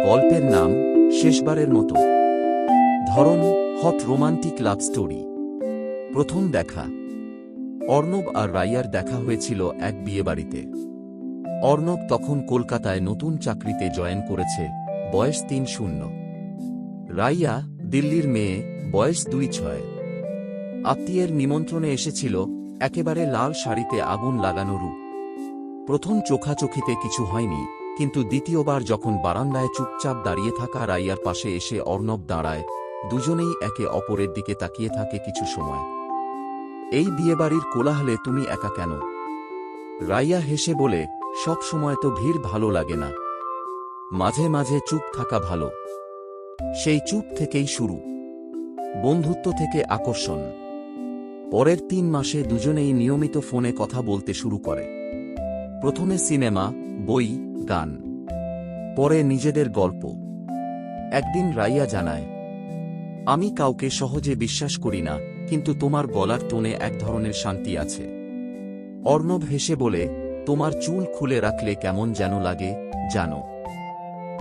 গল্পের নাম শেষবারের মতো। ধরন হট রোমান্টিক লাভ স্টোরি। প্রথম দেখা। অর্ণব আর রাইয়ার দেখা হয়েছিল এক বিয়েবাড়িতে। অর্ণব তখন কলকাতায় নতুন চাকরিতে জয়েন করেছে, বয়স ৩-০। রাইয়া দিল্লির মেয়ে, বয়স ২-৬। আত্মীয়ের নিমন্ত্রণে এসেছিল, একেবারে লাল শাড়িতে আগুন লাগানো রূপ। প্রথম চোখাচোখিতে কিছু হয়নি, কিন্তু দ্বিতীয়বার যখন বারান্দায় চুপচাপ দাঁড়িয়ে থাকা রাইয়ার পাশে এসে অর্ণব দাঁড়ায়, দুজনেই একে অপরের দিকে তাকিয়ে থাকে কিছু সময়। এই বিয়েবাড়ির কোলাহলে তুমি একা কেন? রাইয়া হেসে বলে, সব সময় তো ভিড় ভালো লাগে না, মাঝে মাঝে চুপ থাকা ভালো। সেই চুপ থেকেই শুরু, বন্ধুত্ব থেকে আকর্ষণ। পরের ৩ মাসে দুজনেই নিয়মিত ফোনে কথা বলতে শুরু করে। প্রথমে সিনেমা, বই, গান, পরে নিজেদের গল্প। একদিন রাইয়া জানায়, আমি কাউকে সহজে বিশ্বাস করি না, কিন্তু তোমার গলার টোনে এক ধরনের শান্তি আছে। অর্ণব হেসে বলে, তোমার চুল খুলে রাখলে কেমন যেন লাগে জানো।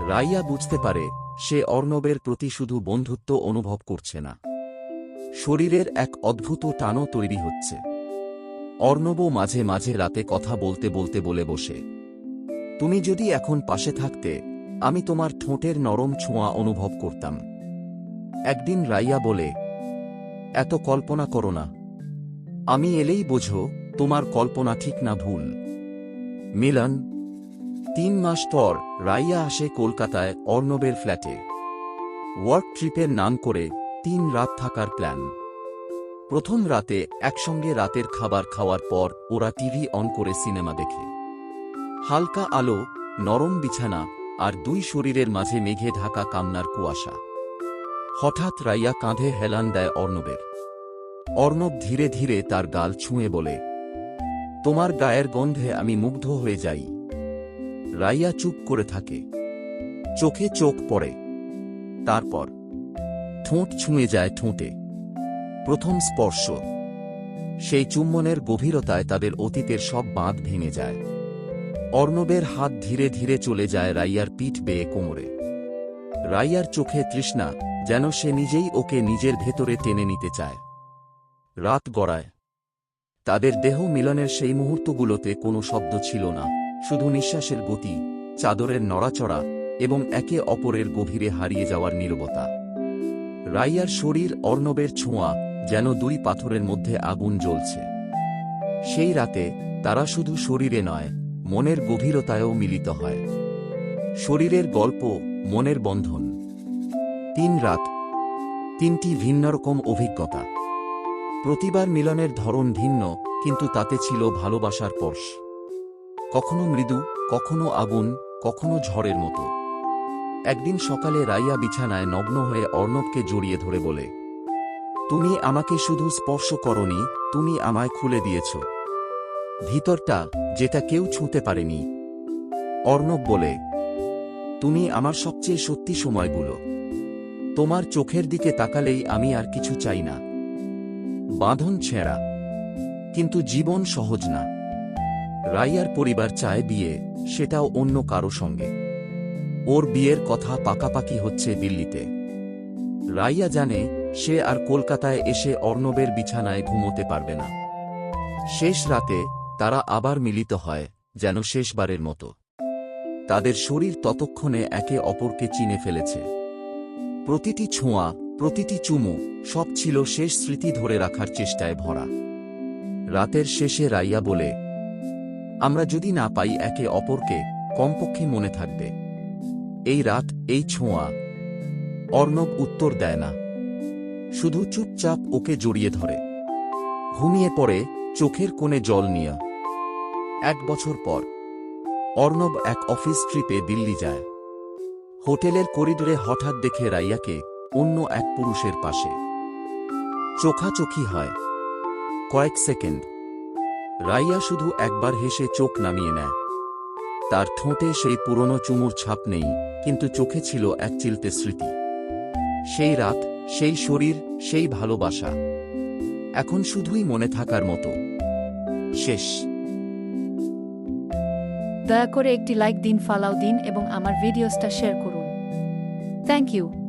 রাইয়া বুঝতে পারে সে অর্ণবের প্রতি শুধু বন্ধুত্ব অনুভব করছে না, শরীরের এক অদ্ভুত টানও তৈরি হচ্ছে। অর্ণবও মাঝে মাঝে রাতে কথা বলতে বলতে বলে বসে, তুমি যদি এখন পাশে থাকতে, আমি তোমার ঠোঁটের নরম ছোঁয়া অনুভব করতাম। একদিন রাইয়া বলে, এত কল্পনা করো না, আমি এলেই বোঝো তোমার কল্পনা ঠিক না ভুল। মিলন। ৩ মাস পর রাইয়া আসে কলকাতায় অর্ণবের ফ্ল্যাটে। ওয়ার্ক ট্রিপের নাম করে ৩ রাত থাকার প্ল্যান। প্রথম রাতে একসঙ্গে রাতের খাবার খাওয়ার পর ওরা টিভি অন করে সিনেমা দেখে। হালকা আলো, নরম বিছানা, আর দুই শরীরের মাঝে মেঘে ঢাকা কামনার কুয়াশা। হঠাৎ রাইয়া কাঁধে হেলান দেয় অর্ণবের। অর্ণব ধীরে ধীরে তার গাল ছুঁয়ে বলে, তোমার গায়ের গন্ধে আমি মুগ্ধ হয়ে যাই। রাইয়া চুপ করে থাকে, চোখে চোখ পড়ে। তারপর ঠোঁট ছুঁয়ে যায় ঠোঁটে। প্রথম স্পর্শ, সেই চুম্বনের গভীরতায় তাদের অতীতের সব বাঁধ ভেঙে যায়। অর্ণবের হাত ধীরে ধীরে চলে যায় রাইয়ার পিঠ বেয়ে কোমরে। রাইয়ার চোখে তৃষ্ণা, যেন সে নিজেই ওকে নিজের ভেতরে টেনে নিতে চায়। রাত গড়ায়। তাদের দেহ মিলনের সেই মুহূর্তগুলোতে কোনো শব্দ ছিল না, শুধু নিঃশ্বাসের গতি, চাদরের নড়াচড়া এবং একে অপরের গভীরে হারিয়ে যাওয়ার নীরবতা। রাইয়ার শরীর, অর্ণবের ছোঁয়া, যেন দুই পাথরের মধ্যে আগুন জ্বলছে। সেই রাতে তারা শুধু শরীরে নয়, মনের গভীরতায়ও মিলিত হয়। শরীরের গল্প, মনের বন্ধন। ৩ রাত, ৩টি ভিন্নরকম অভিজ্ঞতা। প্রতিবার মিলনের ধরন ভিন্ন, কিন্তু তাতে ছিল ভালোবাসার স্পর্শ। কখনো মৃদু, কখনো আগুন, কখনো ঝড়ের মতো। একদিন সকালে রাইয়া বিছানায় নগ্ন হয়ে অর্ণবকে জড়িয়ে ধরে বলে, তুমি আমাকে শুধু স্পর্শ করনি, তুমি আমায় খুলে দিয়েছ ভিতরটা, যেটা কেউ ছুঁতে পারেনি। অর্ণব বলে, তুমি আমার সবচেয়ে সত্যি সময়গুলো। তোমার চোখের দিকে তাকালেই আমি আর কিছু চাই না। বাঁধন ছেঁড়া, কিন্তু জীবন সহজ না। রাইয়ার পরিবার চায় বিয়ে, সেটাও অন্য কারো সঙ্গে। ওর বিয়ের কথা পাকাপাকি হচ্ছে দিল্লিতে। রাইয়া জানে সে আর কলকাতায় এসে অর্ণবের বিছানায় ঘুমোতে পারবে না। শেষ রাতে তারা আবার মিলিত হয়, যেন শেষবারের মতো। তাদের শরীর ততক্ষণে একে অপরকে চিনে ফেলেছে। প্রতিটি ছোঁয়া, প্রতিটি চুমু, সব ছিল শেষ স্মৃতি ধরে রাখার চেষ্টায় ভরা। রাতের শেষে রাইয়া বলে, আমরা যদি না পাই একে অপরকে, কমপক্ষে মনে থাকবে এই রাত, এই ছোঁয়া। অর্ণব উত্তর দেয় না, শুধু চুপচাপ ওকে জড়িয়ে ধরে। ঘুমিয়ে পড়ে, চোখের কোণে জল নিয়ে। 1 বছর পর অর্ণব এক অফিস ট্রিপে দিল্লি যায়। হোটেলের করিডোরে হঠাৎ দেখে রাইয়াকে অন্য এক পুরুষের পাশে। চোখাচোখি হয় কয়েক সেকেন্ড। রাইয়া শুধু একবার হেসে চোখ নামিয়ে নেয়। তার ঠোঁটে সেই পুরনো চুমুর ছাপ নেই, কিন্তু চোখে ছিল এক চিলতে স্মৃতি। সেই রাত, সেই শরীর, সেই ভালোবাসা, এখন শুধুই মনে থাকার মতো। শেষ। দয়া করে একটি লাইক দিন, ফলো দিন এবং আমার ভিডিওসটা শেয়ার করুন। Thank you.